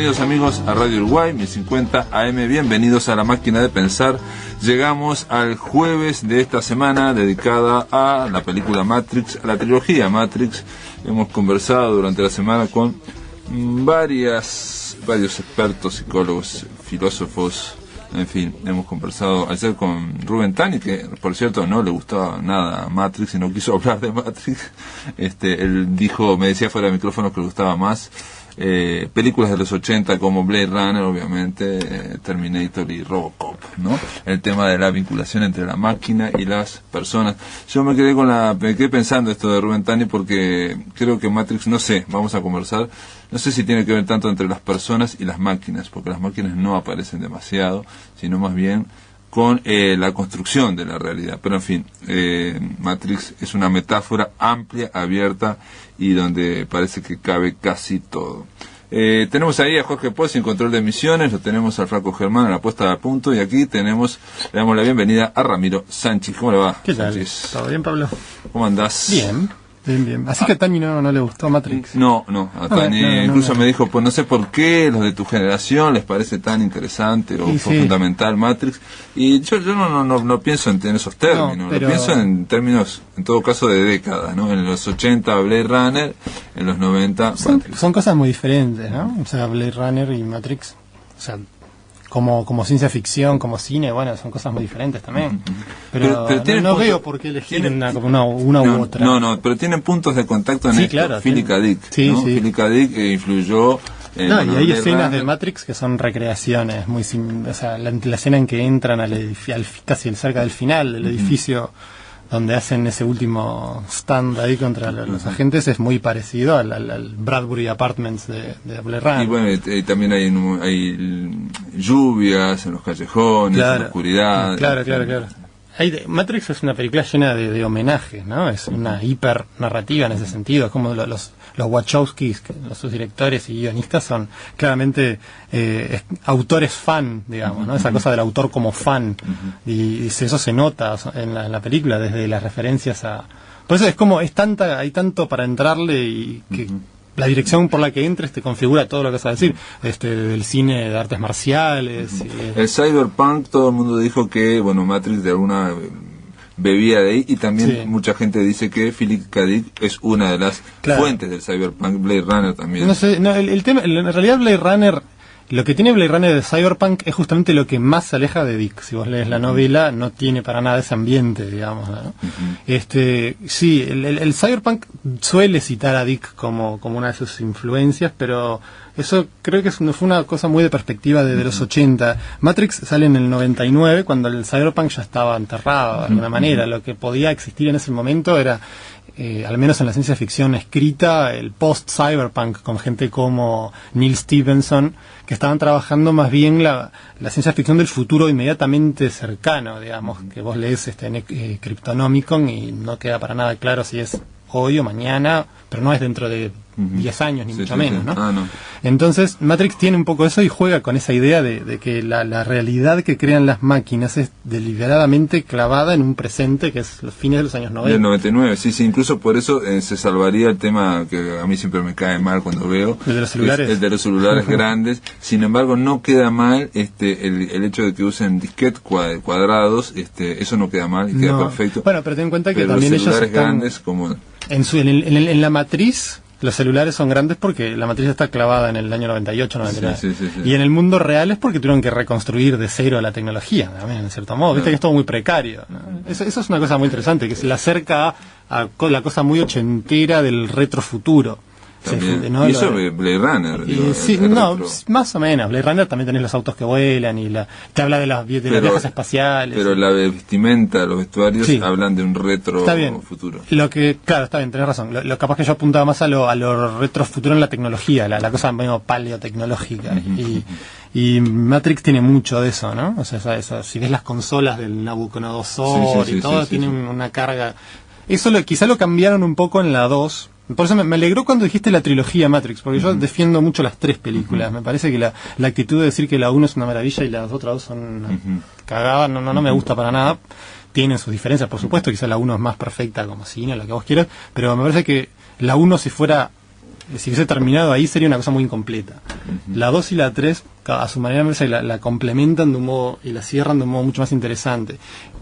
Bienvenidos amigos a Radio Uruguay 1050 AM, bienvenidos a La Máquina de Pensar. Llegamos al jueves de esta semana dedicada a la película Matrix, a la trilogía Matrix. Hemos conversado durante la semana con varios expertos, psicólogos, filósofos, en fin, hemos conversado ayer con Rubén Tani, que por cierto no le gustaba nada Matrix y no quiso hablar de Matrix. Él dijo, me decía fuera de micrófono que le gustaba más películas de los 80 como Blade Runner, obviamente, Terminator y Robocop, ¿no? El tema de la vinculación entre la máquina y las personas. Yo me quedé pensando esto de Rubén Tani porque creo que Matrix, no sé, vamos a conversar, no sé si tiene que ver tanto entre las personas y las máquinas, porque las máquinas no aparecen demasiado, sino más bien con la construcción de la realidad. Pero en fin, Matrix es una metáfora amplia, abierta y donde parece que cabe casi todo. Tenemos ahí a Jorge Pozzi en control de emisiones, lo tenemos al Flaco Germán en la puesta a punto, y aquí le damos la bienvenida a Ramiro Sánchez. ¿Cómo le va? ¿Qué tal? Sánchez? ¿Todo bien, Pablo? ¿Cómo andás? Bien. Así que a Tani no le gustó Matrix. No, a Tani incluso me dijo, pues no sé por qué los de tu generación les parece tan interesante o fundamental Matrix, y yo no pienso en esos términos, lo pienso en términos, en todo caso, de décadas, ¿no? En los 80 Blade Runner, en los 90 son cosas muy diferentes, ¿no? O sea, Blade Runner y Matrix, o sea, como ciencia ficción, como cine, bueno, son cosas muy diferentes también. Pero no veo por qué elegir una u otra. No, pero tienen puntos de contacto en esto. Claro, Philip K. Dick, sí. Philip K. Dick influyó en... y hay escenas de Matrix que son recreaciones, o sea, la escena en que entran al casi cerca del final del edificio, donde hacen ese último stand ahí contra los agentes, es muy parecido al Bradbury Apartments de Blade Runner. Y bueno, también hay lluvias en los callejones, en la oscuridad. Claro. Matrix es una película llena de homenajes, ¿no? Es una hiper narrativa en ese sentido. Es como los Wachowskis, sus directores y guionistas son claramente autores fan, digamos, ¿no? Esa cosa del autor como fan. Y eso se nota en la película, desde las referencias a... Por eso hay tanto para entrarle, y que la dirección por la que entres te configura todo lo que vas a decir, del cine de artes marciales. El cyberpunk, todo el mundo dijo que, bueno, Matrix de alguna bebía de ahí, y también mucha gente dice que Philip K. Dick es una de las fuentes del cyberpunk. Blade Runner también. El tema, en realidad Blade Runner, lo que tiene Blade Runner de cyberpunk es justamente lo que más se aleja de Dick. Si vos lees la novela, no tiene para nada ese ambiente, digamos, ¿no? El cyberpunk suele citar a Dick como una de sus influencias, pero eso creo que fue una cosa muy de perspectiva de los 80. Matrix sale en el 99, cuando el cyberpunk ya estaba enterrado de alguna manera. Lo que podía existir en ese momento era, al menos en la ciencia ficción escrita, el post-cyberpunk, con gente como Neil Stephenson, que estaban trabajando más bien la ciencia ficción del futuro inmediatamente cercano, digamos, que vos lees Cryptonomicon y no queda para nada claro si es hoy o mañana, pero no es dentro de 10 años, ni mucho menos, ¿no? No. Entonces, Matrix tiene un poco eso y juega con esa idea de que la realidad que crean las máquinas es deliberadamente clavada en un presente que es los fines de los años 90. Del 99, sí, incluso por eso se salvaría el tema que a mí siempre me cae mal cuando veo. El de los celulares. El de los celulares grandes. Sin embargo, no queda mal el hecho de que usen disquetes cuadrados, eso no queda mal y queda perfecto. Bueno, pero ten en cuenta que pero también los ellos celulares están grandes como... En la matriz, los celulares son grandes porque la matriz está clavada en el año 98, 99. Sí. Y en el mundo real es porque tuvieron que reconstruir de cero la tecnología, también, en cierto modo. Viste que es todo muy precario, ¿no? Eso es una cosa muy interesante, que se le acerca a la cosa muy ochentera del retrofuturo. ¿No? Y eso es Blade Runner. Más o menos. Blade Runner también tenés los autos que vuelan y te habla de los viajes espaciales. Pero la vestimenta, los vestuarios hablan de un retro futuro. Está bien, tenés razón. Lo capaz que yo apuntaba más a lo retro futuro en la tecnología, la cosa medio paleotecnológica. Y Matrix tiene mucho de eso, ¿no? O sea, si ves las consolas del Nabucodonosor y todo, tiene una carga. Eso quizá lo cambiaron un poco en la 2. Por eso me alegró cuando dijiste la trilogía Matrix, porque yo defiendo mucho las tres películas. Me parece que la actitud de decir que la 1 es una maravilla y las otras dos son una cagada, no me gusta para nada. Tienen sus diferencias, por supuesto, quizás la 1 es más perfecta como cine, lo que vos quieras, pero me parece que la 1, si fuera si hubiese terminado ahí sería una cosa muy incompleta. La 2 y la 3, a su manera, me parece que la complementan de un modo y la cierran de un modo mucho más interesante.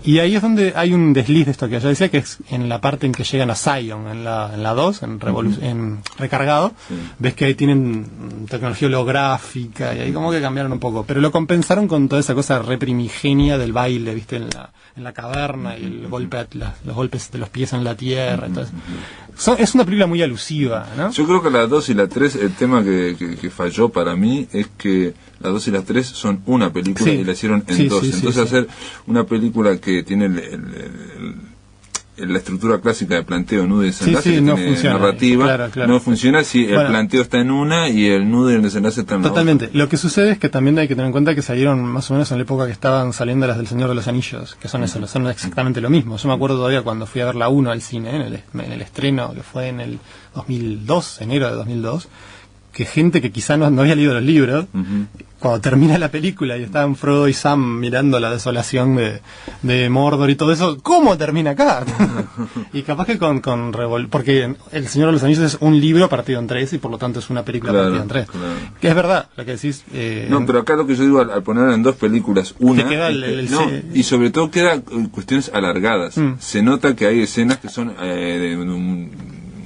Y ahí es donde hay un desliz de esto que yo decía, que es en la parte en que llegan a Zion, en la 2, en Recargado, ves que ahí tienen tecnología holográfica y ahí como que cambiaron un poco, pero lo compensaron con toda esa cosa reprimigenia del baile, viste, en la caverna y el golpe, los golpes de los pies en la tierra. Entonces, es una película muy alusiva, ¿no? Yo creo que la 2 y la 3, el tema que falló para mí es que la 2 y la 3 son una película y la hicieron en dos. Entonces hacer una película que tiene la estructura clásica de planteo, nudo y desenlace, que no tiene funciona, narrativa, claro. no funciona si el planteo está en una y el nudo y el desenlace están en la totalmente. Lo que sucede es que también hay que tener en cuenta que salieron más o menos en la época que estaban saliendo las del Señor de los Anillos, que son eso, son exactamente lo mismo. Yo me acuerdo todavía cuando fui a ver la 1 al cine, en el estreno, que fue en el 2002, enero de 2002, que gente que quizá no había leído los libros, cuando termina la película y estaban Frodo y Sam mirando la desolación de Mordor y todo eso, ¿cómo termina acá? Y capaz que porque El Señor de los Anillos es un libro partido en 3 y por lo tanto es una película partida en 3. Claro. Que es verdad lo que decís. No, pero acá lo que yo digo, al poner en dos películas, una, queda y sobre todo queda cuestiones alargadas. Se nota que hay escenas que son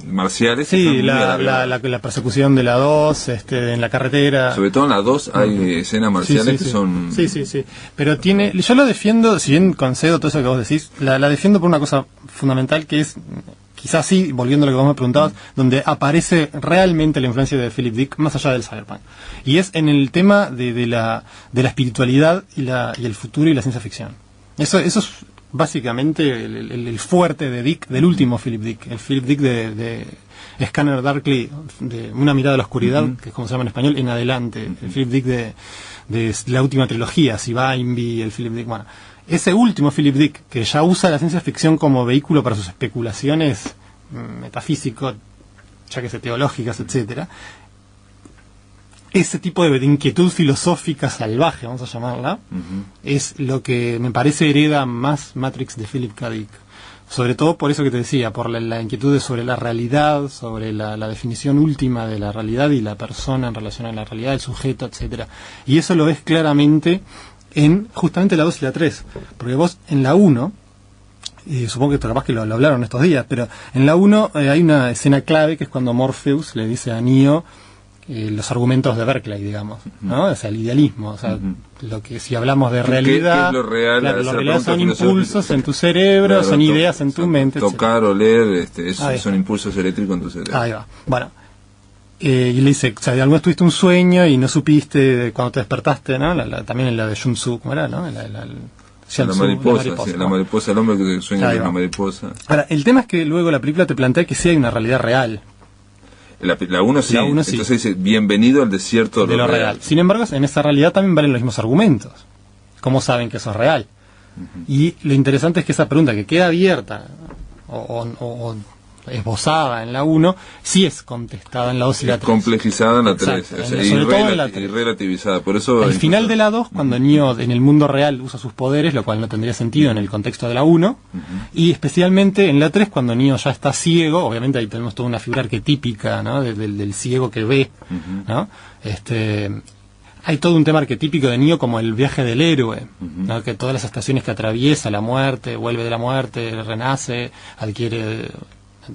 marciales. Sí, la persecución de la 2, en la carretera. Sobre todo en la 2 hay escenas marciales que son... Sí. Pero yo lo defiendo, si bien concedo todo eso que vos decís, la defiendo por una cosa fundamental que es, quizás sí, volviendo a lo que vos me preguntabas, donde aparece realmente la influencia de Philip Dick más allá del cyberpunk. Y es en el tema de la espiritualidad y el futuro y la ciencia ficción. Eso es básicamente el fuerte de Dick, del último Philip Dick, el Philip Dick de Scanner Darkly, de Una mirada a la oscuridad, que es como se llama en español, en adelante, el Philip Dick de la última trilogía, Sivaimbi, el Philip Dick, bueno, ese último Philip Dick, que ya usa la ciencia ficción como vehículo para sus especulaciones metafísicos, ya que sé, teológicas, etcétera. Ese tipo de inquietud filosófica salvaje, vamos a llamarla, es lo que me parece hereda más Matrix de Philip K. Dick. Sobre todo por eso que te decía, por la inquietud sobre la realidad, sobre la definición última de la realidad y la persona en relación a la realidad, el sujeto, etcétera. Y eso lo ves claramente en justamente la 2 y la 3. Porque vos en la 1, supongo que capaz que lo hablaron estos días, pero en la 1 hay una escena clave que es cuando Morpheus le dice a Neo los argumentos de Berkeley, digamos, ¿no? O sea, el idealismo, o sea, lo que si hablamos de realidad, ¿Qué es lo real? Claro, lo real son impulsos en tu cerebro, claro, son ideas en tu mente, tocar, oler, son impulsos eléctricos en tu cerebro. Ahí va. Bueno, y le dice, o sea, alguna vez tuviste un sueño y no supiste cuando te despertaste, ¿no? También en la de Sun Tzu, ¿cómo era, no? La mariposa, el hombre que sueña con una mariposa. Ahora, el tema es que luego la película te plantea que sí hay una realidad real. La 1 sí, entonces dice, bienvenido al desierto de lo real. Sin embargo, en esa realidad también valen los mismos argumentos. ¿Cómo saben que eso es real? Y lo interesante es que esa pregunta que queda abierta o esbozada en la 1, sí es contestada en la 2 y la 3. Complejizada en la 3, sobre todo en la 3. Y relativizada. Por eso al final de la 2, cuando Neo en el mundo real usa sus poderes, lo cual no tendría sentido en el contexto de la 1, y especialmente en la 3, cuando Neo ya está ciego, obviamente ahí tenemos toda una figura arquetípica, ¿no? del ciego que ve, ¿no? Hay todo un tema arquetípico de Neo como el viaje del héroe, ¿no? Que todas las estaciones que atraviesa, la muerte, vuelve de la muerte, renace, adquiere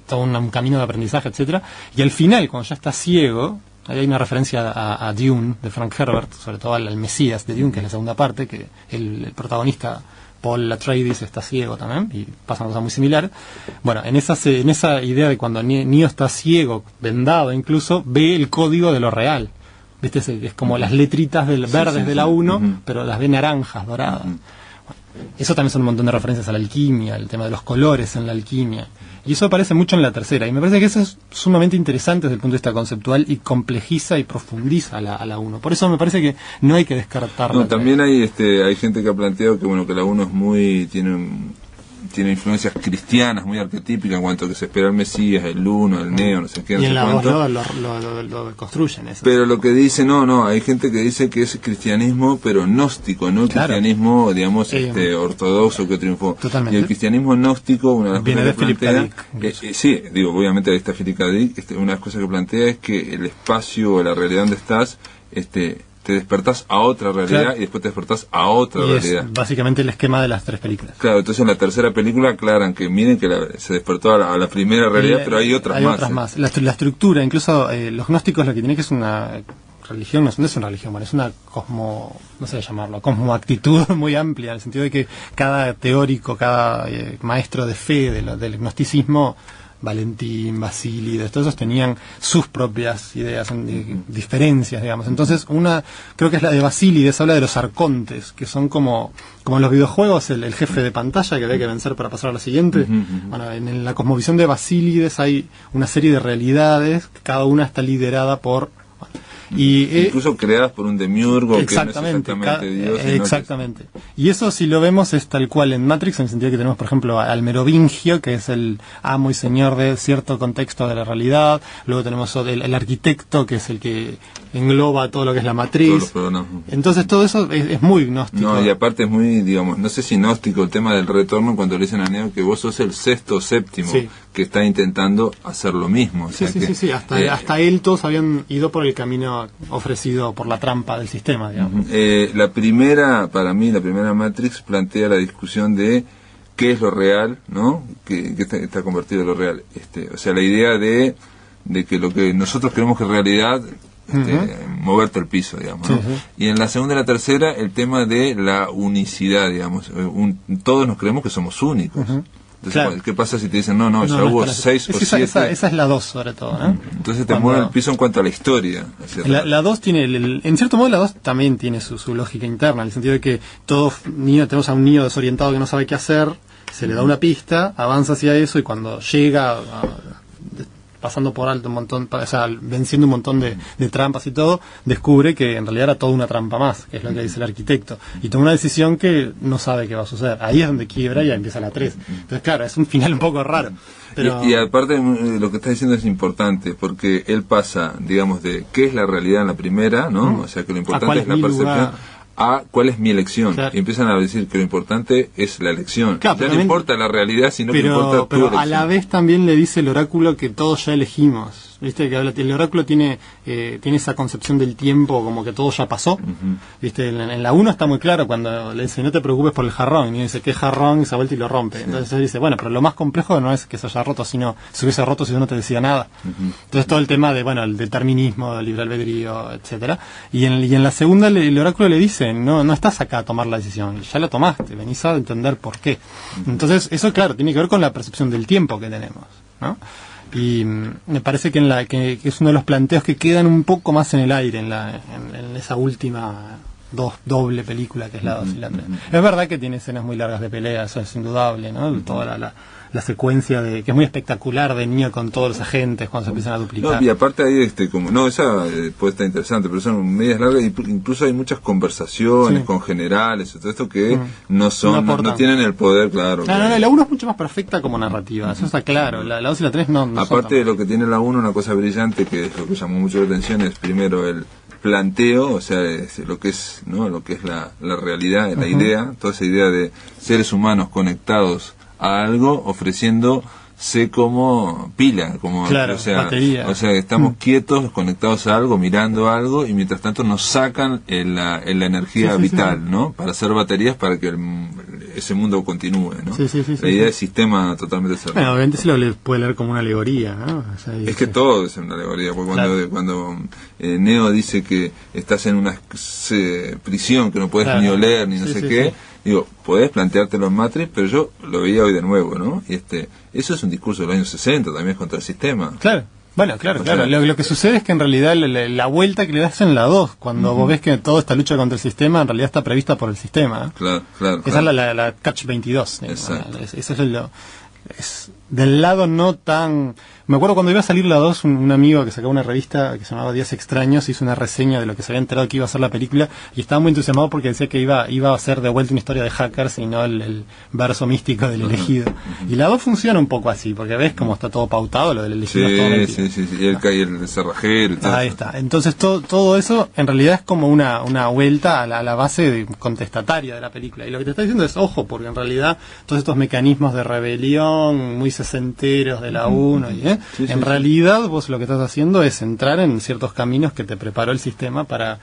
todo un camino de aprendizaje, etcétera, y al final, cuando ya está ciego, ahí hay una referencia a Dune de Frank Herbert, sobre todo al Mesías de Dune, que es la segunda parte, que el protagonista Paul Atreides está ciego también y pasa una cosa muy similar. Bueno, en esa idea de cuando Neo está ciego, vendado incluso, ve el código de lo real. ¿Viste? Es como las letritas verdes de la 1, pero las ve naranjas, doradas. Eso también son un montón de referencias a la alquimia, el tema de los colores en la alquimia. Y eso aparece mucho en la tercera. Y me parece que eso es sumamente interesante desde el punto de vista conceptual y complejiza y profundiza a la 1. Por eso me parece que no hay que descartarla. No, también hay gente que ha planteado que la 1 es tiene tiene influencias cristianas muy arquetípicas en cuanto a que se espera el Mesías, el Uno, el Neo, no sé qué, no y sé en la cuánto. lo construyen eso. Pero lo que dice, no, hay gente que dice que es cristianismo, pero gnóstico, no el cristianismo, digamos, ortodoxo que triunfó. Totalmente. Y el cristianismo gnóstico, una de las viene cosas de que Philip K. plantea, Dick. sí, digo, obviamente ahí está Philip K. Dick, una de las cosas que plantea es que el espacio o la realidad donde estás, te despertás a otra realidad, claro, y después te despertás a otra y realidad. Es básicamente el esquema de las 3 películas. Claro, entonces en la tercera película aclaran que miren que se despertó a la primera realidad, pero hay otras más. Hay otras más. La estructura, incluso los gnósticos lo que tienen que es una religión, no es una religión, bueno, es una no sé llamarlo, cosmoactitud muy amplia, en el sentido de que cada teórico, cada maestro de fe del gnosticismo, Valentín, Basílides, todos esos tenían sus propias ideas, diferencias, digamos. Entonces, creo que es la de Basílides, habla de los arcontes, que son como en los videojuegos, el jefe de pantalla que había que vencer para pasar a la siguiente. Bueno, en la cosmovisión de Basílides hay una serie de realidades, cada una está liderada por... incluso creadas por un demiurgo exactamente, que no es exactamente Dios. Exactamente. Y eso, si lo vemos, es tal cual en Matrix, en el sentido que tenemos, por ejemplo, al Merovingio, que es el amo y señor de cierto contexto de la realidad. Luego tenemos el arquitecto, que es el que engloba todo lo que es la matriz. Entonces todo eso es muy gnóstico. No, y aparte es muy, digamos, no sé si gnóstico el tema del retorno, cuando le dicen a Neo que vos sos el sexto o séptimo, sí, que está intentando hacer lo mismo. Sí. Hasta él todos habían ido por el camino ofrecido por la trampa del sistema, digamos. Para mí, la primera Matrix plantea la discusión de qué es lo real, ¿no? Que está convertido en lo real. O sea, la idea de que lo que nosotros creemos que es realidad, moverte el piso, digamos, ¿no? Y en la segunda y la tercera, el tema de la unicidad, digamos. Todos nos creemos que somos únicos. Entonces, claro, ¿qué pasa si te dicen, no, ya hubo 6 o 7? Esa es la 2, sobre todo, ¿no? Entonces te mueve el piso en cuanto a la historia. La 2 tiene, en cierto modo, la 2 también tiene su lógica interna, en el sentido de que tenemos a un niño desorientado que no sabe qué hacer, se le da una pista, avanza hacia eso, y cuando llega pasando por alto un montón, o sea, venciendo un montón de trampas y todo, descubre que en realidad era toda una trampa más, que es lo que dice el arquitecto, y toma una decisión que no sabe qué va a suceder. Ahí es donde quiebra y empieza la 3. Entonces, claro, es un final un poco raro. Pero... Y aparte, lo que está diciendo es importante, porque él pasa, digamos, de qué es la realidad en la primera, ¿no? O sea, que lo importante es la percepción, a cuál es mi elección. Claro. Y empiezan a decir que lo importante es la elección. Claro, ya no importa la realidad, sino que importa tu elección. A la vez también le dice el oráculo que todos ya elegimos. ¿Viste? Que el oráculo tiene esa concepción del tiempo como que todo ya pasó. ¿Viste? En la 1 está muy claro cuando le dice, no te preocupes por el jarrón. Y dice, ¿qué jarrón? Y se vuelve y lo rompe. Sí. Entonces él dice, bueno, pero lo más complejo no es que se haya roto, sino se hubiese roto si yo no te decía nada. Entonces todo el tema de, el determinismo, el libre albedrío, etcétera. Y en la segunda el oráculo le dice, no estás acá a tomar la decisión, ya la tomaste, venís a entender por qué. Entonces eso, claro, tiene que ver con la percepción del tiempo que tenemos, ¿no? Y me parece que es uno de los planteos que quedan un poco más en el aire en esa última doble película que es la 2 y la 3. Es verdad que tiene escenas muy largas de pelea, eso es indudable, ¿no? Toda la secuencia que es muy espectacular de Neo con todos los agentes cuando se empiezan a duplicar. No, y aparte ahí esa puede estar interesante, pero son medias largas, y incluso hay muchas conversaciones con generales, todo esto que no tienen el poder, claro. No, la 1 es mucho más perfecta como narrativa, eso está claro. La 2 y la 3 no aparte de lo que tiene la 1, una cosa brillante que es lo que llamó mucho la atención es primero el planteo, o sea, lo que es, ¿no? Lo que es la realidad, la idea, toda esa idea de seres humanos conectados a algo, ofreciéndose como pila, como batería. O sea, estamos quietos, conectados a algo, mirando algo, y mientras tanto nos sacan la energía vital, ¿no? Para hacer baterías para que ese mundo continúe, ¿no? La idea de sistema totalmente cerrado. Bueno, obviamente se lo puede leer como una alegoría, ¿no? O sea, es que todo es una alegoría, porque cuando Neo dice que estás en una prisión que no puedes ni oler ni no sé qué, digo, podés planteártelo en Matrix, pero yo lo veía hoy de nuevo, ¿no? Y eso es un discurso de los años 60, también es contra el sistema. Claro. Bueno, claro. Lo que sucede es que en realidad la vuelta que le das en la 2, cuando vos ves que toda esta lucha contra el sistema en realidad está prevista por el sistema. Claro. Esa es la Catch 22. Exacto. Eso es del lado no tan... Me acuerdo cuando iba a salir la 2, un amigo que sacaba una revista que se llamaba Días Extraños, hizo una reseña de lo que se había enterado que iba a ser la película, y estaba muy entusiasmado porque decía que iba a ser de vuelta una historia de hackers y no el verso místico del elegido. Y la 2 funciona un poco así, porque ves cómo está todo pautado, lo del elegido es todo mentira. Sí. Y el cerrajero y todo. Ahí está. Entonces todo eso en realidad es como una vuelta a la base contestataria de la película. Y lo que te está diciendo es, ojo, porque en realidad todos estos mecanismos de rebelión muy sesenteros de la 1, en realidad vos lo que estás haciendo es entrar en ciertos caminos que te preparó el sistema para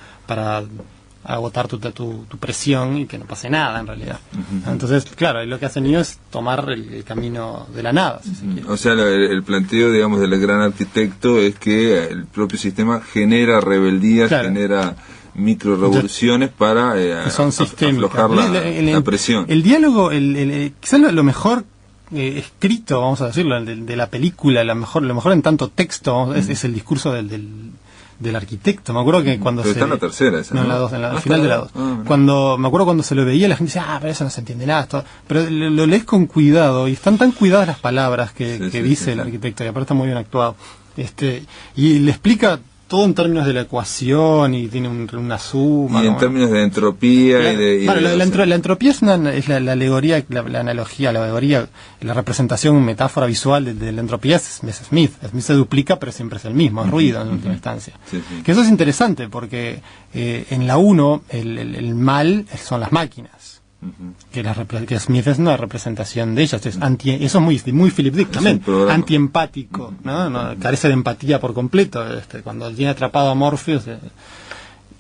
agotar tu presión y que no pase nada en realidad. Entonces, claro, lo que hace Neo es tomar el camino de la nada, si se quiere. O sea, el planteo, digamos, del gran arquitecto es que el propio sistema genera rebeldías, genera micro revoluciones para son aflojar la presión. El diálogo, quizás lo mejor escrito, vamos a decirlo, de la película, lo mejor en tanto texto, es el discurso del arquitecto. Me acuerdo que cuando pero está en la tercera esa, no, en la 2, al final de la 2. Me acuerdo cuando se lo veía, la gente decía, pero eso no se entiende nada. Pero lo lees con cuidado, y están tan cuidadas las palabras que dice el arquitecto, y aparte está muy bien actuado. Y le explica todo en términos de la ecuación, y tiene una suma. Y en términos de entropía la entropía es la alegoría, la analogía, la alegoría, la representación, metáfora visual de la entropía es Smith. Smith se duplica, pero siempre es el mismo, es ruido en última instancia. Que eso es interesante, porque en la 1 el mal son las máquinas. Que Smith es una representación de ellas, eso es muy Philip Dick también, antiempático, ¿no? Carece de empatía por completo, cuando tiene atrapado a Morpheus.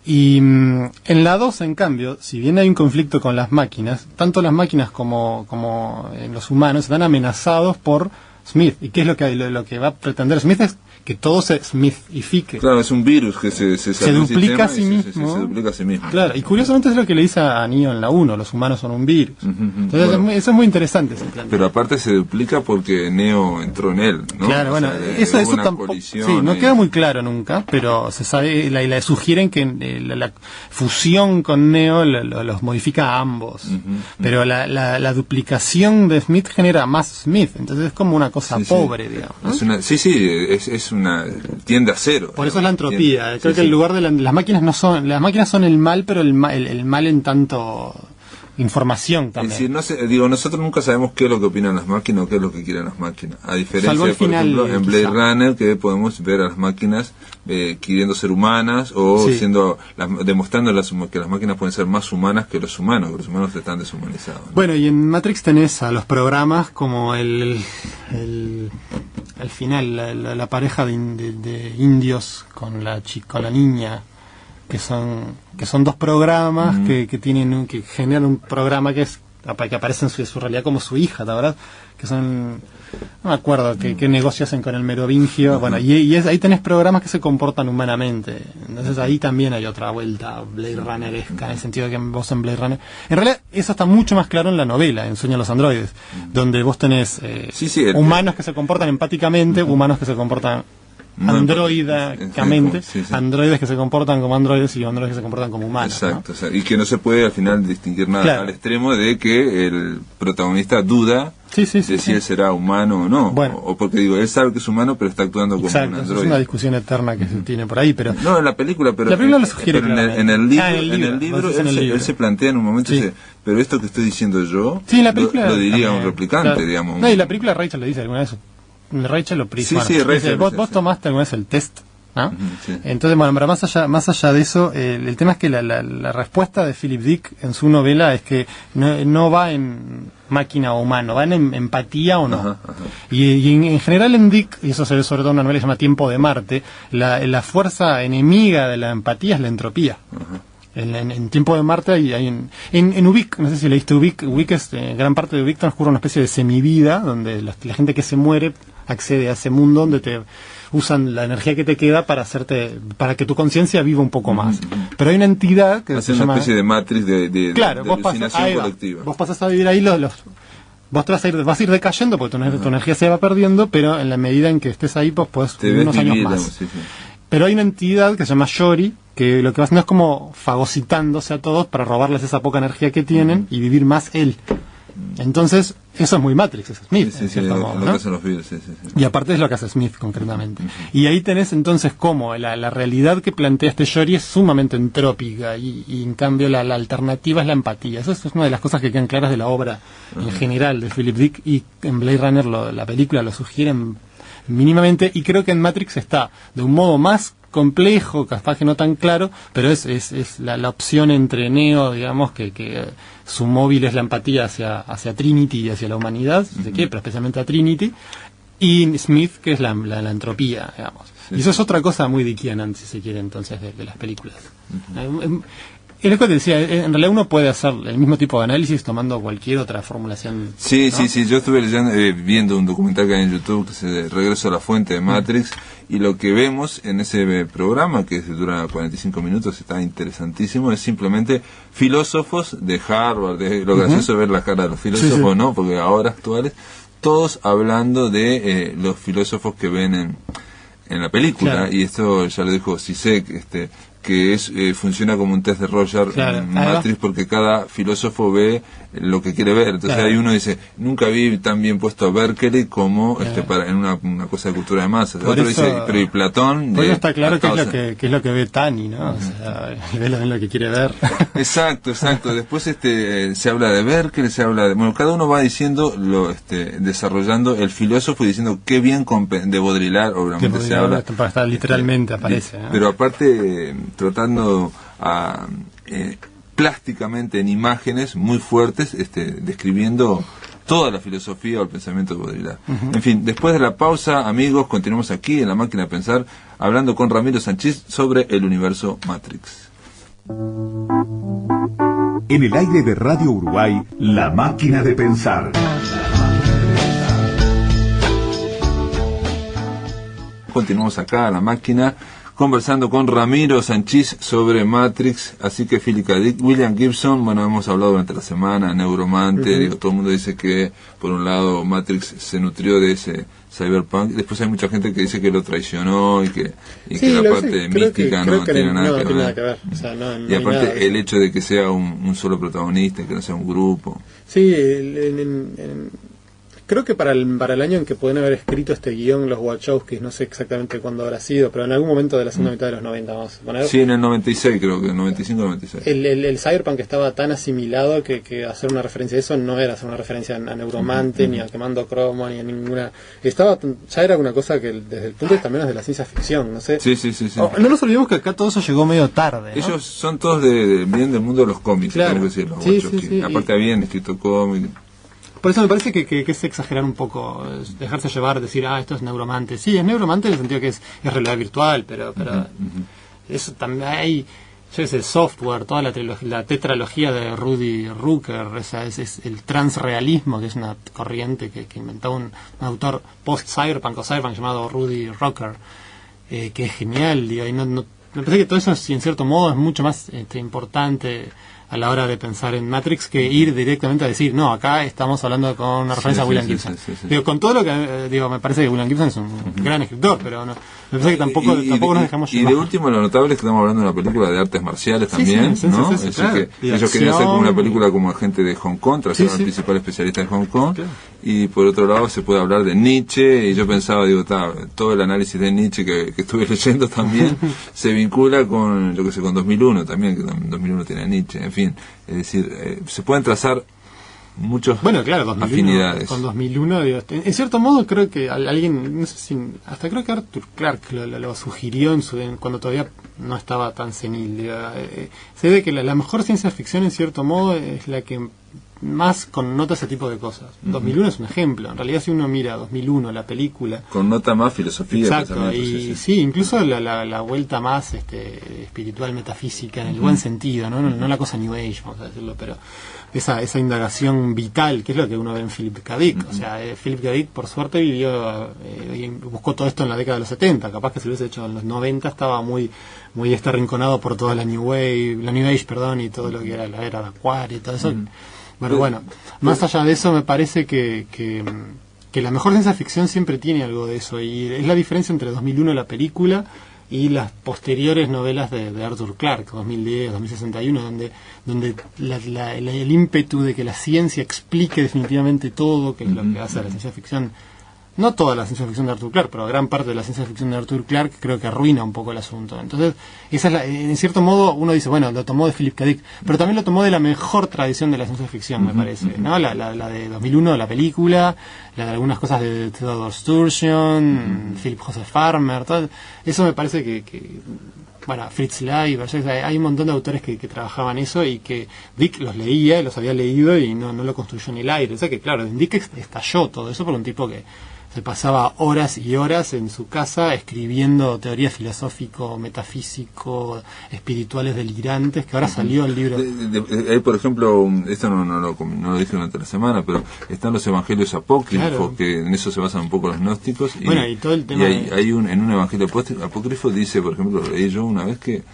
Y en la 2, en cambio, si bien hay un conflicto con las máquinas, tanto las máquinas como los humanos están amenazados por Smith. ¿Y qué es lo que va a pretender Smith? Es que todo se smithifique. Claro, es un virus que se duplica a sí mismo. Se duplica a sí mismo. Claro, y curiosamente es lo que le dice a Neo en la 1, los humanos son un virus. Entonces eso es muy interesante. Pero aparte se duplica porque Neo entró en él, ¿no? Claro, bueno, eso tampoco... Sí, no queda muy claro nunca, pero se sabe, la sugieren que la fusión con Neo los modifica a ambos. Pero la duplicación de Smith genera más Smith, entonces es como una cosa pobre, digamos, ¿no? Es una tiende a cero. Por eso es la entropía. Creo que el lugar de las máquinas las máquinas son el mal, pero el mal en tanto información también. Es decir, nosotros nunca sabemos qué es lo que opinan las máquinas o qué es lo que quieren las máquinas. A diferencia de, por ejemplo, en Blade Runner, que podemos ver a las máquinas queriendo ser humanas o demostrando que las máquinas pueden ser más humanas que los humanos están deshumanizados, ¿no? Bueno, y en Matrix tenés a los programas como al final la pareja de indios con la niña, que son dos programas que generan un programa que aparece en su realidad como su hija, la verdad, que son, no me acuerdo qué negocio hacen con el merovingio. Bueno, y ahí tenés programas que se comportan humanamente. Entonces ahí también hay otra vuelta Blade Runneresca, en el sentido de que vos en Blade Runner, en realidad eso está mucho más claro en la novela, en Sueño de los androides, donde vos tenés humanos que se comportan empáticamente, humanos que se comportan androidamente, androides que se comportan como androides y androides que se comportan como humanos. Exacto, ¿no? Y que no se puede al final distinguir nada, al extremo de que el protagonista duda de si él será humano o no. Bueno, o porque él sabe que es humano, pero está actuando como un androide. Es una discusión eterna que se tiene por ahí, pero no en la película, pero lo sugiere, pero en el libro él se plantea en un momento, pero esto que estoy diciendo yo, en la película lo diría un replicante, digamos. No, y la película Rachel le dice alguna vez. Rachel lo prisa. Rachel. Vos tomaste alguna vez el test, ¿no? Entonces, bueno, pero más allá de eso, el tema es que la respuesta de Philip Dick en su novela es que no va en máquina o humano, va en empatía o no. Y en general en Dick, y eso se ve sobre todo en una novela que se llama Tiempo de Marte, la fuerza enemiga de la empatía es la entropía. En Tiempo de Marte hay en Ubik, no sé si leíste Ubik es gran parte de Ubik transcurre una especie de semivida donde la gente que se muere accede a ese mundo donde te usan la energía que te queda para que tu conciencia viva un poco más. Pero hay una entidad que se llama una especie de matriz de alucinación colectiva. Vos pasas a vivir ahí, vos vas a ir decayendo porque tu energía se va perdiendo, pero en la medida en que estés ahí, pues podés vivir unos años más. Pero hay una entidad que se llama Yori, que lo que va haciendo es como fagocitándose a todos para robarles esa poca energía que tienen y vivir más él. Entonces, Eso es muy Matrix, es Smith, Sí, en cierto modo, lo ¿no? que hacen los Beatles, sí. Y aparte es lo que hace Smith concretamente. Y ahí tenés entonces cómo la realidad que plantea este Jory es sumamente entrópica y en cambio la alternativa es la empatía. Eso es una de las cosas que quedan claras de la obra en general de Philip Dick, y en Blade Runner la película lo sugieren mínimamente, y creo que en Matrix está de un modo más complejo, capaz que no tan claro, pero es la opción entre Neo, digamos, que su móvil es la empatía hacia Trinity y hacia la humanidad, si se quiere, pero especialmente a Trinity, y Smith, que es la entropía, digamos. Sí, y eso es otra cosa muy dickiana, si se quiere, entonces, de las películas. Es lo que te decía, en realidad uno puede hacer el mismo tipo de análisis tomando cualquier otra formulación. Sí, ¿no? sí, yo estuve leyendo, viendo un documental que hay en YouTube que se Regreso a la Fuente de Matrix, y lo que vemos en ese programa, que dura 45 minutos, está interesantísimo, es simplemente filósofos de Harvard, lo gracioso es ver la cara de los filósofos, ¿no? Porque ahora actuales, todos hablando de los filósofos que ven en la película, claro. Y esto ya lo dijo Zizek, que funciona como un test de Rorschach en Matrix, porque cada filósofo ve lo que quiere ver. Entonces hay uno dice, nunca vi tan bien puesto a Berkeley como en una cosa de cultura de masas. Otro dice, pero y Platón. Pues está claro que es lo que ve Tani, ¿no? O sea, ve lo que quiere ver. Exacto. Después se habla de Berkeley, se habla de... Bueno, cada uno va diciendo, desarrollando el filósofo y diciendo qué bien de Baudrillard, obviamente se habla. Está literalmente aparece, ¿no? Pero aparte, tratando plásticamente en imágenes muy fuertes, describiendo toda la filosofía o el pensamiento de Baudrillard. En fin, después de la pausa, amigos, continuamos aquí en La Máquina de Pensar, hablando con Ramiro Sanchís sobre el universo Matrix. En el aire de Radio Uruguay, La Máquina de Pensar. Continuamos acá a La Máquina, conversando con Ramiro Sanchís sobre Matrix, así que Philip K. Dick, William Gibson, bueno, hemos hablado durante la semana, Neuromante, todo el mundo dice que, por un lado, Matrix se nutrió de ese cyberpunk, después hay mucha gente que dice que lo traicionó y que la parte mística no tiene nada que ver. O sea, y aparte el hecho de que sea un solo protagonista, que no sea un grupo. Sí, creo que para el año en que pueden haber escrito este guión los Wachowskis, no sé exactamente cuándo habrá sido, pero en algún momento de la segunda mitad de los 90, vamos a poner. Sí, en el 96 creo que, 95-96. El cyberpunk estaba tan asimilado que hacer una referencia a eso no era hacer una referencia a Neuromante, ni a Quemando Cromo, ni a ninguna... Ya era una cosa que desde el punto de vista menos de la ciencia ficción, no sé. Sí. No nos olvidemos que acá todo eso llegó medio tarde, ¿no? Ellos son todos bien del mundo de los cómics, claro. tengo que decirlo. Sí. Aparte habían escrito cómics. Por eso me parece que es exagerar un poco, dejarse llevar, decir, esto es Neuromante. Sí, es Neuromante en el sentido que es realidad virtual, pero eso también hay, yo sé, el software, toda la tetralogía de Rudy Rucker, es el transrealismo, que es una corriente que inventó un autor post-cyberpunk o cyberpunk llamado Rudy Rucker, que es genial, digo, y me parece que todo eso, en cierto modo, es mucho más importante a la hora de pensar en Matrix que ir directamente a decir, no, acá estamos hablando con una referencia a William Gibson. Digo, con todo lo que me parece que William Gibson es un gran escritor, pero no, me parece que tampoco nos dejamos llevar. Y de último, lo notable es que estamos hablando de una película de artes marciales también, ¿no? Sí, claro. Que ellos querían hacer como una película como agente de Hong Kong, trajeron al principal especialista de Hong Kong, claro. Y por otro lado se puede hablar de Nietzsche, y yo pensaba, todo el análisis de Nietzsche que estuve leyendo también se vincula con, con 2001 también, que 2001 tiene Nietzsche, en fin, es decir, se pueden trazar muchos afinidades. Con 2001, en cierto modo creo que alguien, no sé si, hasta creo que Arthur Clarke lo sugirió cuando todavía no estaba tan senil. Se ve que la mejor ciencia ficción en cierto modo es la que más connota ese tipo de cosas. 2001 es un ejemplo. En realidad, si uno mira 2001, la película, connota más filosofía. Exacto, y sí, incluso la vuelta más espiritual, metafísica, en el buen sentido, no la cosa New Age, vamos a decirlo, pero esa indagación vital, que es lo que uno ve en Philip K. Dick. O sea, Philip K. Dick, por suerte, buscó todo esto en la década de los 70. Capaz que si lo hubiese hecho en los 90 estaba muy arrinconado por toda la New Age, y todo lo que era la era de Acuario y todo eso. Pero bueno, más allá de eso, me parece que la mejor ciencia ficción siempre tiene algo de eso, y es la diferencia entre 2001, la película, y las posteriores novelas de Arthur Clarke, 2010, 2061, donde el ímpetu de que la ciencia explique definitivamente todo, que es lo que hace la ciencia ficción. No toda la ciencia ficción de Arthur Clarke, pero gran parte de la ciencia ficción de Arthur Clarke creo que arruina un poco el asunto. Entonces, esa es en cierto modo, uno dice, bueno, lo tomó de Philip K. Dick, pero también lo tomó de la mejor tradición de la ciencia ficción, me parece, ¿no? La de 2001, la película, la de algunas cosas de Theodore Sturgeon, Philip Joseph Farmer, todo eso me parece que bueno, Fritz Lang, hay un montón de autores que trabajaban eso y que Dick los leía, los había leído y no lo construyó en el aire. O sea que, claro, en Dick estalló todo eso por un tipo que se pasaba horas y horas en su casa escribiendo teorías filosófico, metafísico, espirituales delirantes, que ahora salió el libro. Hay, por ejemplo, esto no lo dije durante la semana, pero están los evangelios apócrifos, claro, que en eso se basan un poco los gnósticos. Y todo el tema. Y hay en un evangelio apócrifo dice, por ejemplo, lo leí yo una vez, que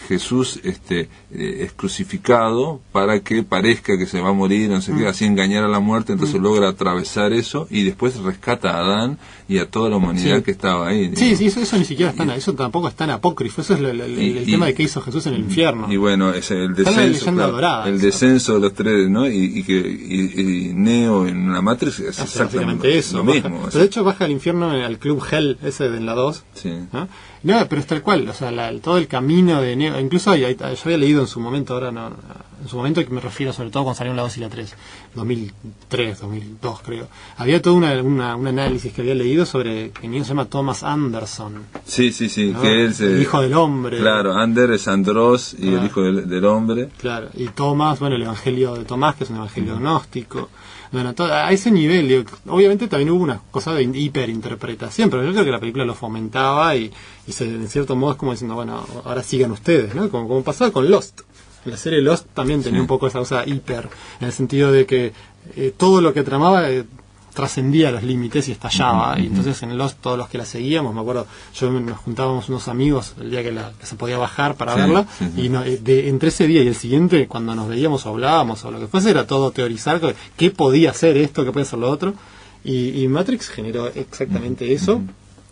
Jesús es crucificado para que parezca que se va a morir, no sé qué, así engañar a la muerte, entonces logra atravesar eso y después rescata a Adán y a toda la humanidad que estaba ahí. Sí, eso ni siquiera está, eso tampoco es tan apócrifo, eso es el tema de qué hizo Jesús en el infierno. Y bueno, es el descenso, dorada, el descenso de los tres, ¿no? Y Neo en la Matrix es exactamente eso, lo mismo. Pero de hecho baja al infierno al Club Hell, ese de en la 2, sí. ¿no? No, pero es tal cual, o sea, todo el camino de Neo, incluso yo había leído en su momento, ahora no, en su momento, que me refiero sobre todo cuando salieron la 2 y la 3, 2003, 2002 creo, había todo un análisis que había leído sobre que Neo se llama Thomas Anderson. Sí, ¿no? Que es el hijo del hombre. Claro, Ander es Andros y el hijo del hombre. Claro, y Tomás, bueno, el evangelio de Tomás, que es un evangelio gnóstico. Bueno, a ese nivel, digo, obviamente también hubo una cosa de hiperinterpretación, pero yo creo que la película lo fomentaba y en cierto modo es como diciendo, bueno, ahora sigan ustedes, ¿no? Como pasaba con Lost. La serie Lost también tenía un poco esa cosa hiper, en el sentido de que todo lo que tramaba trascendía los límites y estallaba, y entonces en Lost todos los que la seguíamos, me acuerdo, nos juntábamos unos amigos el día que se podía bajar para verla, y entre ese día y el siguiente, cuando nos veíamos o hablábamos o lo que fuese, era todo teorizar qué podía ser esto, qué podía ser lo otro, y Matrix generó exactamente eso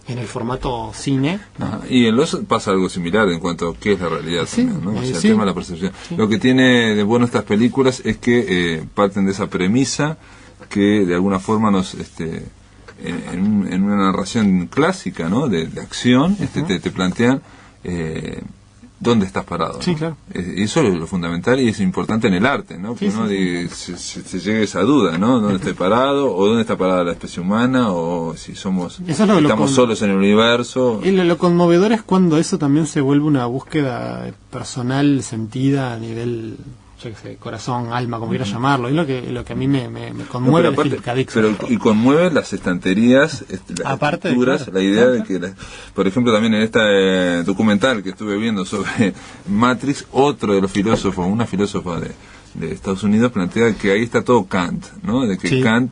en el formato cine. Ajá. Y en Lost pasa algo similar en cuanto a qué es la realidad también, ¿no? O sea, el tema de la percepción. Lo que tiene de bueno estas películas es que parten de esa premisa que de alguna forma nos en una narración clásica, ¿no? de acción, te plantean dónde estás parado, sí, ¿no? Claro. Y eso es lo fundamental y es importante en el arte, ¿no? Que uno se llegue a esa duda, ¿no? ¿Dónde estoy parado? O ¿dónde está parada la especie humana? O si estamos solos en el universo. Y lo conmovedor es cuando eso también se vuelve una búsqueda personal, sentida a nivel, yo qué sé, corazón, alma, como quieras llamarlo. Es lo que a mí me conmueve. Y conmueve las estanterías, las estructuras, claro, la idea de que, por ejemplo, también en este documental que estuve viendo sobre Matrix, otro de los filósofos, una filósofa de Estados Unidos, plantea que ahí está todo Kant, ¿no? De que Kant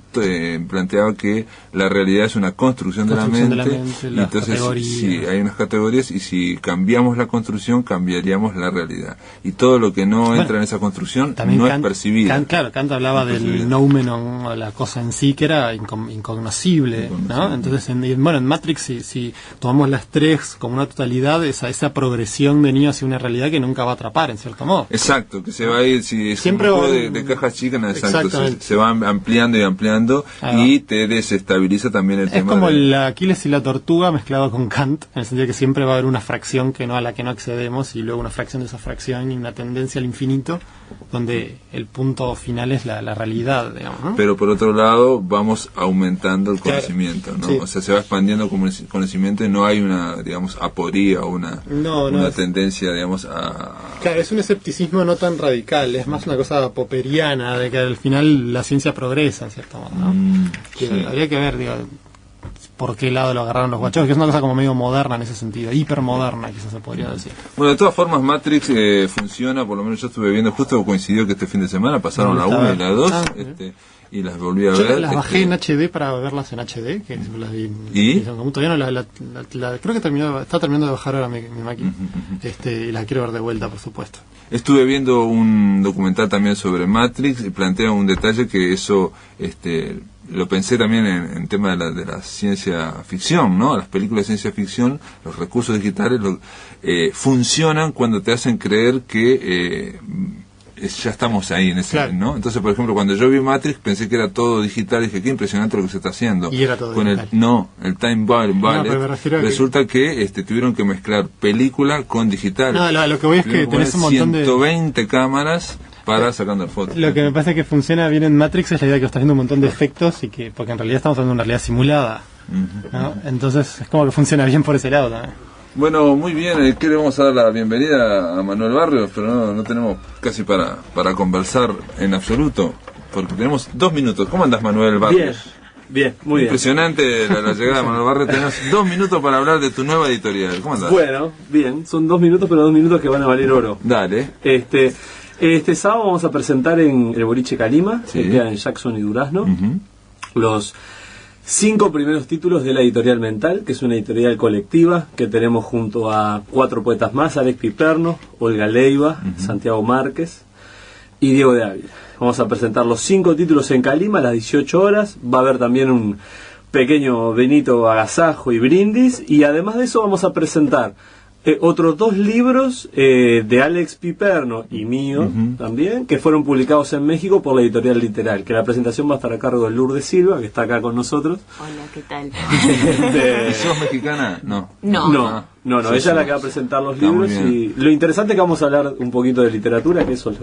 planteaba que la realidad es una construcción de la mente, y entonces si hay unas categorías, y si cambiamos la construcción, cambiaríamos la realidad. Y todo lo que no entra en esa construcción no es percibido. Kant hablaba del noumenon, o la cosa en sí, que era incognoscible, ¿no? Entonces, en Matrix, si tomamos las tres como una totalidad, esa progresión de Neo hacia una realidad que nunca va a atrapar, en cierto modo. Exacto, que se va a ir, siempre un juego de cajas chicas, se va ampliando y ampliando, y te desestabiliza también el tema. Es como el Aquiles y la tortuga mezclado con Kant, en el sentido de que siempre va a haber una fracción a la que no accedemos, y luego una fracción de esa fracción y una tendencia al infinito, donde el punto final es la realidad, digamos, ¿no? Pero por otro lado vamos aumentando el conocimiento, ¿no? Sí. O sea, se va expandiendo como el conocimiento y no hay una, digamos, aporía o una tendencia, digamos, a... Claro, es un escepticismo no tan radical, es más una cosa popperiana, de que al final la ciencia progresa, en cierto modo, ¿no? Habría que ver, por qué lado lo agarraron los guachos, que es una cosa como medio moderna en ese sentido, hipermoderna quizás se podría decir. Bueno, de todas formas Matrix funciona, por lo menos yo estuve viendo, justo coincidió que este fin de semana pasaron la 1 y la 2, y las volví a ver. Yo las bajé en HD para verlas en HD, que las vi. ¿Y? Como todavía no creo que está terminando de bajar ahora mi máquina, y la quiero ver de vuelta, por supuesto. Estuve viendo un documental también sobre Matrix y plantea un detalle que eso lo pensé también en tema de la ciencia ficción, ¿no? Las películas de ciencia ficción, los recursos digitales funcionan cuando te hacen creer que ya estamos ahí en ese, claro, ¿no? Entonces, por ejemplo, cuando yo vi Matrix pensé que era todo digital y dije, qué impresionante lo que se está haciendo. Y era todo con digital. el Time Ballet, resulta que tuvieron que mezclar película con digital. No, lo que voy es que tenés un montón de 120 cámaras para sacando fotos. Lo que me parece que funciona bien en Matrix es la idea que estás viendo un montón de efectos y que, porque en realidad estamos hablando de una realidad simulada, ¿no? Entonces es como que funciona bien por ese lado también. Bueno, muy bien, ¿qué le vamos a dar la bienvenida a Manuel Barrios? Pero no tenemos casi para conversar en absoluto, porque tenemos 2 minutos. ¿Cómo andas, Manuel Barrios? Bien, muy bien. Impresionante la llegada de Manuel Barrios. Tenemos 2 minutos para hablar de tu nueva editorial. ¿Cómo andás? Bueno, bien, son 2 minutos, pero 2 minutos que van a valer oro. Dale. Este sábado vamos a presentar en el Boliche Calima, Sí. que queda en Jackson y Durazno, Ujú. los 5 primeros títulos de la editorial Mental, que es una editorial colectiva que tenemos junto a 4 poetas más: Alex Piperno, Olga Leiva, Santiago Márquez y Diego de Ávila. Vamos a presentar los 5 títulos en Calima a las 18 horas. Va a haber también un pequeño Benito agasajo y brindis, y además de eso vamos a presentar otros 2 libros de Alex Piperno y mío también, que fueron publicados en México por la editorial Literal, que la presentación va a estar a cargo de Lourdes Silva, que está acá con nosotros. Hola, ¿qué tal? ¿Y sos mexicana? No. No. No, Sí, ella sí. es la que va a presentar los Está muy libros, bien. y lo interesante es que vamos a hablar un poquito de literatura, que eso es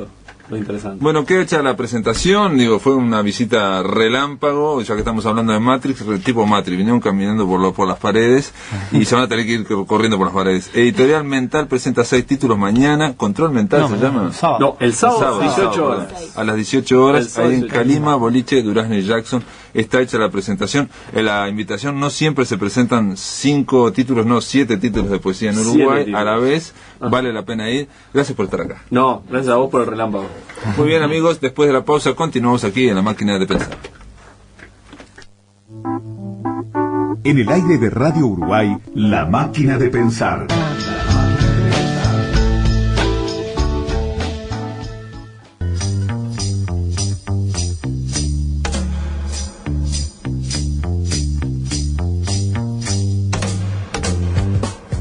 lo interesante. Bueno, queda hecha la presentación, fue una visita relámpago, ya que estamos hablando de Matrix, tipo Matrix, vinieron caminando por las paredes y se van a tener que ir corriendo por las paredes. Editorial Mental presenta 6 títulos mañana, Control Mental se llama. Sábado. No, el sábado, 18 horas. A las 18 horas, El sábado ahí en 18 Calima, Boliche, Durazno y Jackson, está hecha la presentación. En la invitación no siempre se presentan 5 títulos, no, 7 títulos de poesía en 7 Uruguay, títulos. a la vez, vale la pena ir. Gracias por estar acá. No, gracias a vos por el relámpago. Muy bien, amigos, después de la pausa continuamos aquí en La Máquina de Pensar. En el aire de Radio Uruguay, La Máquina de Pensar.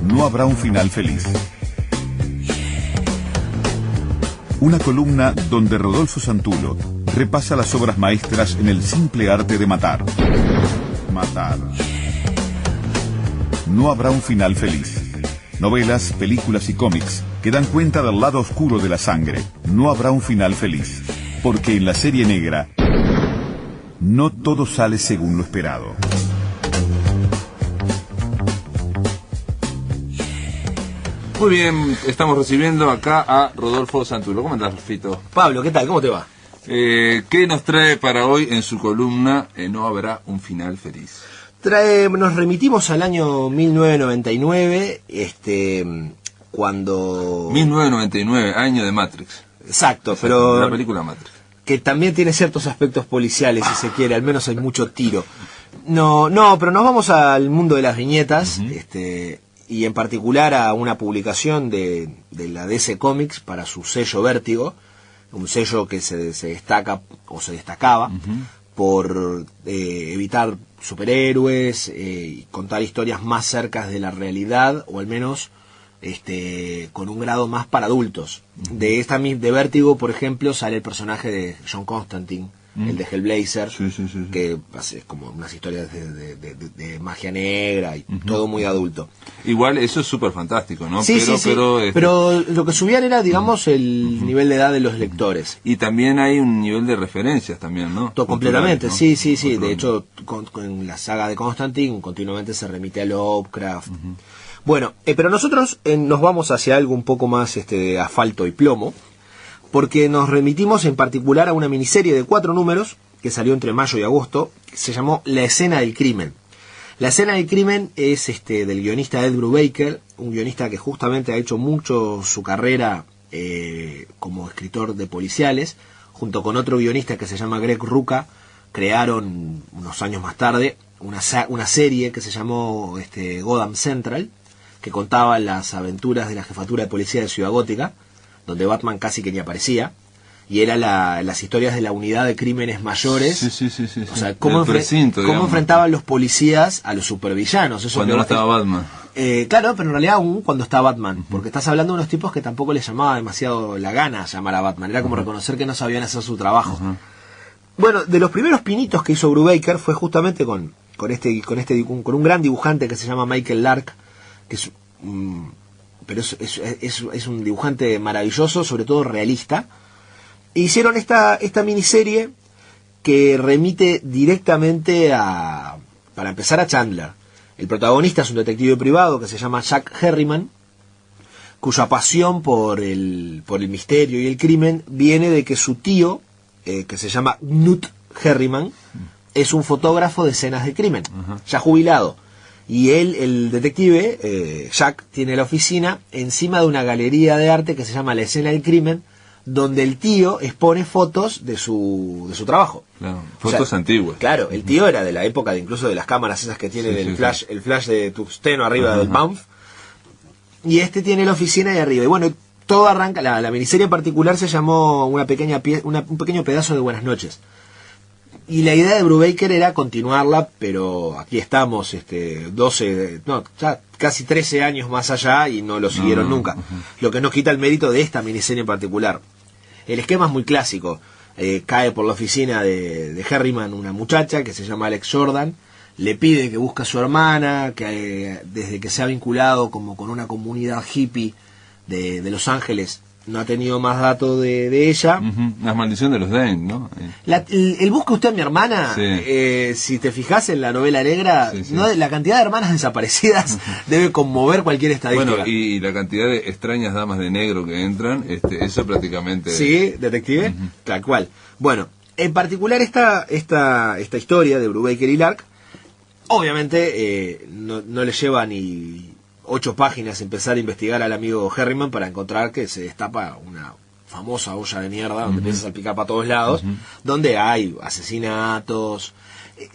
No habrá un final feliz. Una columna donde Rodolfo Santulo repasa las obras maestras en el simple arte de matar. Matar. No habrá un final feliz. Novelas, películas y cómics que dan cuenta del lado oscuro de la sangre. No habrá un final feliz. Porque en la serie negra, no todo sale según lo esperado. Muy bien, estamos recibiendo acá a Rodolfo Santulo. ¿Cómo andás, Fito? Pablo, ¿qué tal? ¿Cómo te va? ¿Qué nos trae para hoy en su columna No habrá un final feliz? Nos remitimos al año 1999, cuando... 1999, año de Matrix. Exacto, La pero película Matrix. que también tiene ciertos aspectos policiales, si se quiere, al menos hay mucho tiro. No, pero nos vamos al mundo de las viñetas, y en particular a una publicación de la DC Comics para su sello Vértigo, un sello que se destaca, o se destacaba, por evitar superhéroes, y contar historias más cercas de la realidad, o al menos con un grado más para adultos. De Vértigo, por ejemplo, sale el personaje de John Constantine, el de Hellblazer, Sí. que es como unas historias de magia negra y todo muy adulto. Igual eso es súper fantástico, ¿no? Sí, pero lo que subían era, digamos, el nivel de edad de los lectores. Y también hay un nivel de referencias también, ¿no? Todo completamente, Culturales, ¿no? sí. De hecho, con la saga de Constantine continuamente se remite a Lovecraft. Bueno, pero nosotros nos vamos hacia algo un poco más de asfalto y plomo, porque nos remitimos en particular a una miniserie de 4 números que salió entre mayo y agosto, que se llamó La Escena del Crimen. La Escena del Crimen es del guionista Ed Brubaker, un guionista que justamente ha hecho mucho su carrera como escritor de policiales, junto con otro guionista que se llama Greg Rucka. Crearon unos años más tarde una serie que se llamó Gotham Central, que contaba las aventuras de la jefatura de policía de Ciudad Gótica, donde Batman casi que ni aparecía. y era las historias de la unidad de crímenes mayores. Sí. O sea, cómo precinto, cómo enfrentaban los policías a los supervillanos. Eso cuando no estaba Batman. Claro, pero en realidad aún cuando está Batman, porque estás hablando de unos tipos que tampoco les llamaba demasiado la gana llamar a Batman, era como reconocer que no sabían hacer su trabajo. Bueno, de los primeros pinitos que hizo Brubaker fue justamente con un gran dibujante que se llama Michael Lark, que es un dibujante maravilloso, sobre todo realista. Hicieron esta miniserie que remite directamente para empezar, a Chandler. El protagonista es un detective privado que se llama Jack Herriman, cuya pasión por el misterio y el crimen viene de que su tío, que se llama Knut Herriman, es un fotógrafo de escenas de crimen, ya jubilado. Y él, el detective, Jack, tiene la oficina encima de una galería de arte que se llama La Escena del Crimen, donde el tío expone fotos de su trabajo. Claro, fotos antiguas. Claro, el tío era de la época incluso de las cámaras esas que tienen el flash de tungsteno arriba del Banff. Y este tiene la oficina ahí arriba. Y bueno, todo arranca, la miniserie en particular se llamó un pequeño pedazo de Buenas noches. Y la idea de Brubaker era continuarla, pero aquí estamos, ya casi 13 años más allá y no lo siguieron nunca. Lo que no quita el mérito de esta miniserie en particular. El esquema es muy clásico. Cae por la oficina de Herriman una muchacha que se llama Alex Jordan, le pide que busque a su hermana, que desde que se ha vinculado como con una comunidad hippie de Los Ángeles no ha tenido más datos de ella. La maldición de los Dane, ¿no? El busca usted a mi hermana, si te fijas en la novela negra, ¿no? La cantidad de hermanas desaparecidas debe conmover cualquier estadística. Bueno, y la cantidad de extrañas damas de negro que entran, eso prácticamente... Sí, detective, tal cual. Bueno, en particular esta historia de Brubaker y Lark, obviamente no le lleva ni 8 páginas empezar a investigar al amigo Herriman para encontrar que se destapa una famosa olla de mierda donde empieza a salpicar para todos lados, donde hay asesinatos,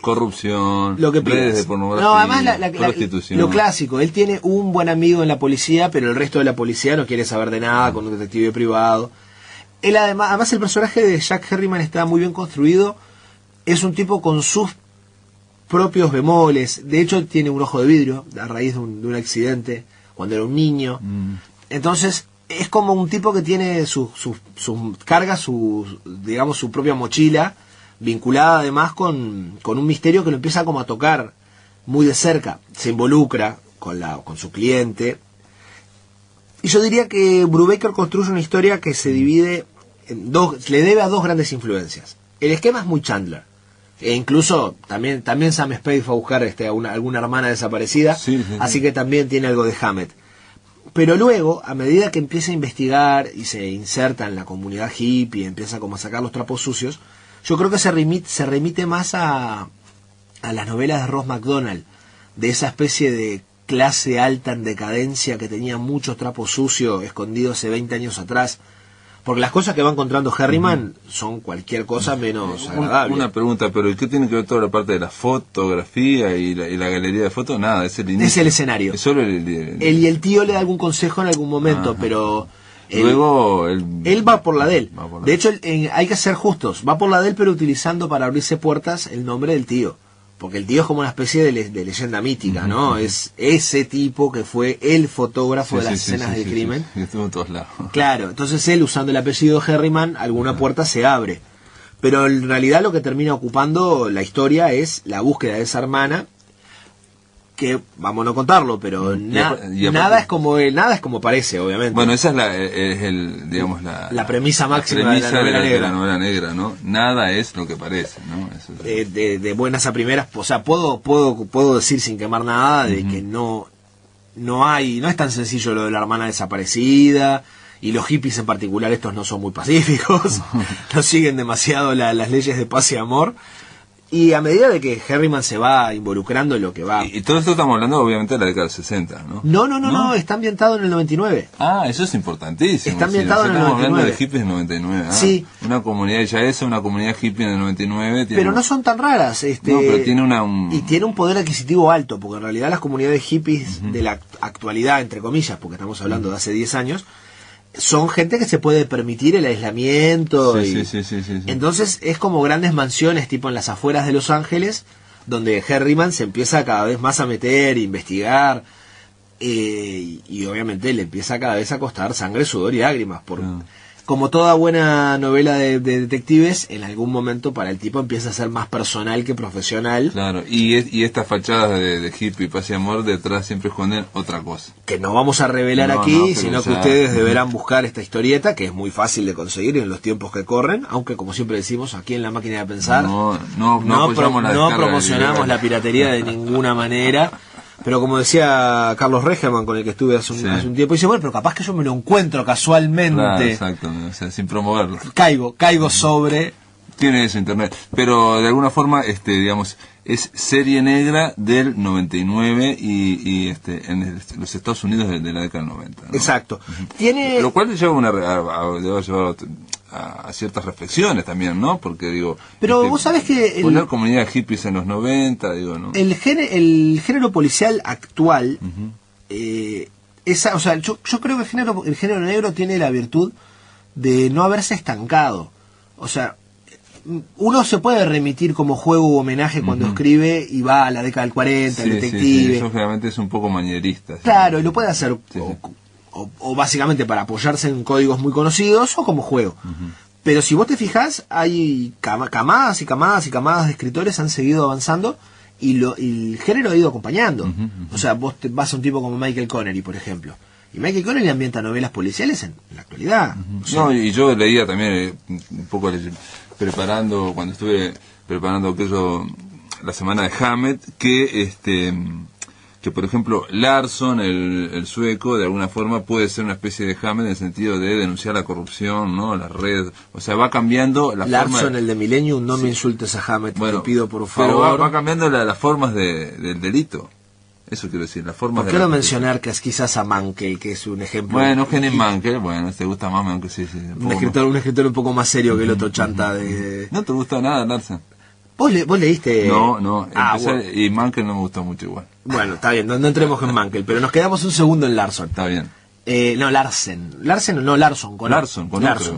corrupción, lo que redes de pornografía, además prostitución. Lo clásico, él tiene un buen amigo en la policía, pero el resto de la policía no quiere saber de nada, con un detective privado. Él además el personaje de Jack Herriman está muy bien construido, es un tipo con sus propios bemoles, de hecho tiene un ojo de vidrio a raíz de un accidente cuando era un niño. Entonces es como un tipo que tiene sus cargas, digamos su propia mochila, vinculada además con un misterio que lo empieza como a tocar muy de cerca, se involucra con su cliente. Y yo diría que Brubaker construye una historia que se divide en le debe a dos grandes influencias. El esquema es muy Chandler. E incluso también Sam Spade fue a buscar alguna hermana desaparecida, así que también tiene algo de Hammett. Pero luego, a medida que empieza a investigar y se inserta en la comunidad hippie, empieza como a sacar los trapos sucios, yo creo que se remite más a las novelas de Ross MacDonald, de esa especie de clase alta en decadencia que tenía muchos trapos sucios escondidos hace 20 años atrás. Porque las cosas que va encontrando Herriman son cualquier cosa menos agradable. Una pregunta, pero ¿qué tiene que ver toda la parte de la fotografía y la galería de fotos? Nada, es el inicio. Es el escenario. Es solo él y el tío le da algún consejo en algún momento, pero... Luego él va por la de él. De hecho, hay que ser justos. Va por la de él, pero utilizando para abrirse puertas el nombre del tío. Porque el tío es como una especie de leyenda mítica, ¿no? Es ese tipo que fue el fotógrafo de las escenas del crimen. Sí, estuvo en todos lados. Claro, entonces él, usando el apellido Herriman, alguna puerta se abre. Pero en realidad lo que termina ocupando la historia es la búsqueda de esa hermana, que vamos a no contarlo, pero nada es como parece, obviamente. Bueno, esa es la premisa máxima de la novela negra, ¿no? Nada es lo que parece, ¿no? Eso es... de buenas a primeras, o sea, puedo decir sin quemar nada de que no es tan sencillo lo de la hermana desaparecida, y los hippies en particular, estos no son muy pacíficos, no siguen demasiado las leyes de paz y amor. Y a medida de que Herriman se va involucrando en lo que va... Y todo esto estamos hablando obviamente de la década del 60, ¿no? No, está ambientado en el 99. Ah, eso es importantísimo. Está ambientado en el 99. Estamos hablando de hippies en el 99. Sí. Una comunidad una comunidad hippie en el 99. Pero no son tan raras. No, pero tiene Y tiene un poder adquisitivo alto, porque en realidad las comunidades hippies de la actualidad, entre comillas, porque estamos hablando de hace 10 años, son gente que se puede permitir el aislamiento. Sí, y... sí. Entonces es como grandes mansiones tipo en las afueras de Los Ángeles, donde Herriman se empieza cada vez más a meter, investigar, y obviamente le empieza cada vez a costar sangre, sudor y lágrimas. Como toda buena novela de detectives, en algún momento para el tipo empieza a ser más personal que profesional. Claro, y estas fachadas de hippie, paz y amor, detrás siempre esconden otra cosa. Que no vamos a revelar aquí, sino que ustedes deberán buscar esta historieta, que es muy fácil de conseguir en los tiempos que corren, aunque como siempre decimos, aquí en La Máquina de Pensar, no promocionamos la piratería de ninguna manera. Pero como decía Carlos Regeman, con el que estuve hace un tiempo, dice, bueno, pero capaz que yo me lo encuentro casualmente. Claro, exacto, o sea, sin promoverlo. Caigo sobre... Tiene eso internet, pero de alguna forma, digamos, es serie negra del 99 y en los Estados Unidos de la década del 90, ¿no? Exacto. Tiene... Lo cual lleva debe llevar a ciertas reflexiones también, ¿no? Porque digo... Pero vos sabés que... Poner comunidad hippies en los 90, digo, ¿no? El género policial actual, o sea, yo creo que el género negro tiene la virtud de no haberse estancado. O sea, uno se puede remitir como juego u homenaje cuando escribe y va a la década del 40, el detective. Sí, eso generalmente es un poco manierista. Claro, y lo puede hacer o básicamente para apoyarse en códigos muy conocidos o como juego. Pero si vos te fijás, hay camadas y camadas y camadas de escritores han seguido avanzando y el género ha ido acompañando. O sea, vos te vas a un tipo como Michael Connery, por ejemplo. Y Michael Connery ambienta novelas policiales en la actualidad. O sea, no, y yo leía también un poco cuando estuve preparando aquello, la semana de Hammett, que por ejemplo Larson, el sueco, de alguna forma puede ser una especie de Hammett en el sentido de denunciar la corrupción, ¿no? Las redes, o sea, va cambiando la Larson, forma... el de Millennium, no me insultes a Hammett, te pido por favor. Pero va cambiando las formas del delito. Eso quiero decir, las formas ¿Por qué no mencionar que es quizás a Mankell, que es un ejemplo? Bueno, Henning Mankell, bueno, te gusta más Mankell, sí. Un escritor un poco más serio que el otro chanta de... ¿No te gusta nada, Larson? ¿Vos leíste? No, bueno. Y Mankell no me gustó mucho igual. Bueno, está bien, no entremos en Mankell, pero nos quedamos un segundo en Larson. Está bien. No, Larson, con Larson,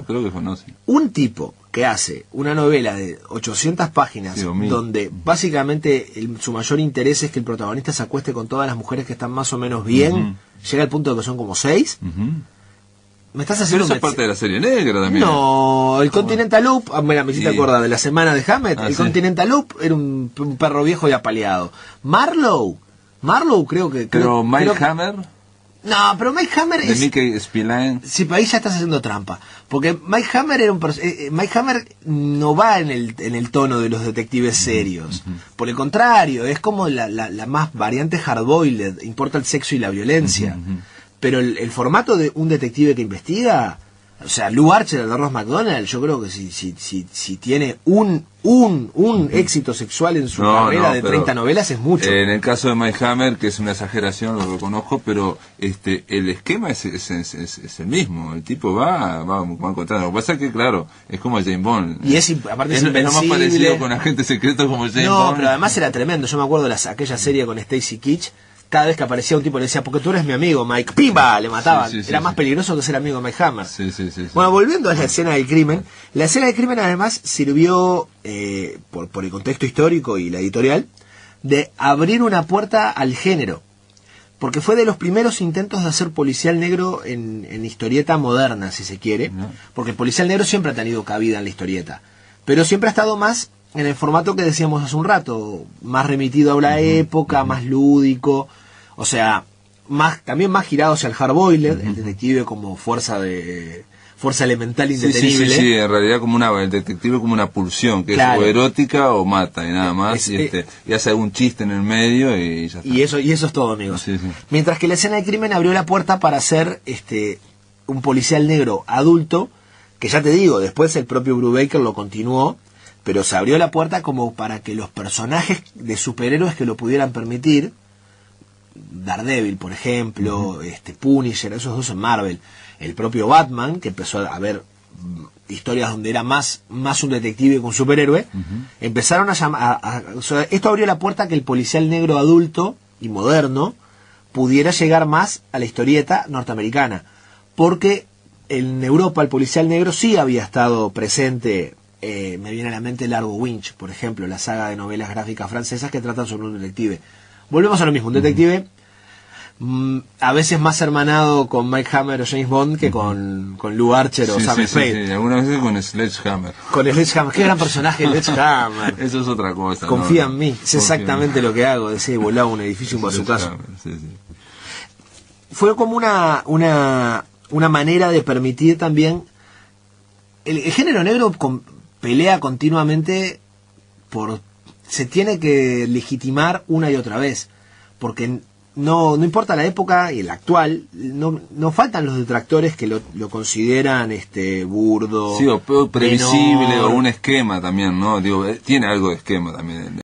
creo que conoce. Un tipo que hace una novela de 800 páginas, donde básicamente su mayor interés es que el protagonista se acueste con todas las mujeres que están más o menos bien, llega al punto de que son como 6. Me estás haciendo... Pero esa parte de la serie negra también. No, el Continental Loop, mira, me hiciste acordar de la semana de Hammett, el Continental Loop era un perro viejo y apaleado. Marlowe creo que... Pero Mike Hammer... No, pero Mike Hammer de Mickey Spillane. Sí, pero ahí ya estás haciendo trampa. Porque Mike Hammer era Mike Hammer no va en el tono de los detectives serios. Por el contrario, es como la más variante hardboiled, importa el sexo y la violencia. Pero el formato de un detective que investiga, o sea, Lou Archer de Ross McDonald, yo creo que si tiene un éxito sexual en su carrera de 30 novelas es mucho. En el caso de Mike Hammer, que es una exageración, lo reconozco, pero el esquema es el mismo. El tipo va encontrando. Lo que pasa es que, claro, es como James Bond. Y aparte es lo más parecido con agentes secretos como James Bond. No, pero además era tremendo. Yo me acuerdo de aquella serie con Stacy Keach. Cada vez que aparecía un tipo le decía, porque tú eres mi amigo, Mike, ¡pimba! Le mataban. Era más peligroso que ser amigo de Mike Hammer. Bueno, volviendo a la escena del crimen, la escena del crimen además sirvió, por el contexto histórico y la editorial, de abrir una puerta al género. Porque fue de los primeros intentos de hacer policial negro en historieta moderna, si se quiere. Porque el policial negro siempre ha tenido cabida en la historieta. Pero siempre ha estado más en el formato que decíamos hace un rato, más remitido a la época, más lúdico, o sea, también más girado hacia el hardboiled, el detective como fuerza elemental indetenible. Sí, en realidad el detective como una pulsión, que es o erótica o mata y nada más, y hace algún chiste en el medio y ya está. Y eso es todo, amigos. Mientras que la escena de crimen abrió la puerta para hacer un policial negro adulto, que ya te digo, después el propio Brubaker lo continuó, pero se abrió la puerta como para que los personajes de superhéroes que lo pudieran permitir, Daredevil, por ejemplo, Punisher, esos dos en Marvel, el propio Batman, que empezó a ver historias donde era más un detective que un superhéroe, empezaron a llamar... o sea, esto abrió la puerta a que el policial negro adulto y moderno pudiera llegar más a la historieta norteamericana, porque en Europa el policial negro sí había estado presente. Me viene a la mente Largo Winch, por ejemplo, la saga de novelas gráficas francesas que tratan sobre un detective. Volvemos a lo mismo, un detective a veces más hermanado con Mike Hammer o James Bond que con Lou Archer o Sam Spade. Sí, algunas veces con Sledgehammer. Con Sledgehammer, qué gran personaje Sledgehammer. Eso es otra cosa. Confía en mí, es exactamente lo que hago, decía, volaba un edificio por su caso. Fue como una manera de permitir también el género negro pelea continuamente se tiene que legitimar una y otra vez, porque no importa la época y el actual, no faltan los detractores que lo consideran burdo, sí, o previsible, menor. o un esquema también, ¿no? Digo, tiene algo de esquema también